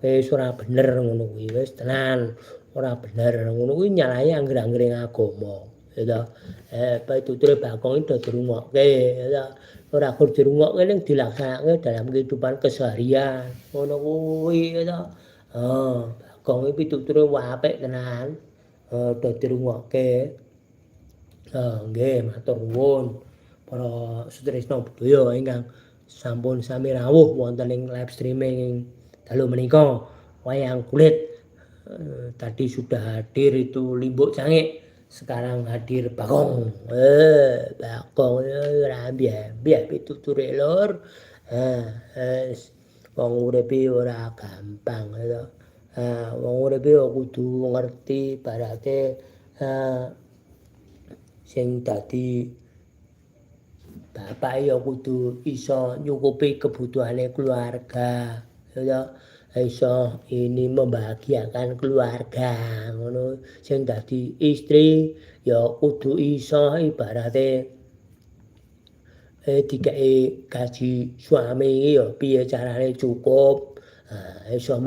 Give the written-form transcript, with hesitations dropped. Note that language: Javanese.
wis ora bener ngono kuwi, wis tenan ora bener ngono kuwi nyalahi angger-anggering agama, ya ta. Pituture Bagong iki do dirungokke, ya ta. Ora gur dirungokke ning dilaksanake dalam kehidupan keseharian, ngono kuwi, ya ta. Bagong iki pituture apik tenan, do dirungokke. Nggih, matur nuwun para sutresna budaya ingkang sampun sami rawuh wonten ing live streaming dalu menika wayang kulit. Tadi sudah hadir itu Limbuk Cangik, sekarang hadir Bagong. Bagong ora mbiah pituture lur. Wong uripe ora gampang ya. Wong uripe kudu ngerti ibarate sing dadi bapak ya kudu iso nyukupi kebutuhane keluarga, ya iso ini membahagiakan keluarga ngono. Sing dadi istri ya kudu iso ibarate dikei gaji suami ya piye carane cukup, iso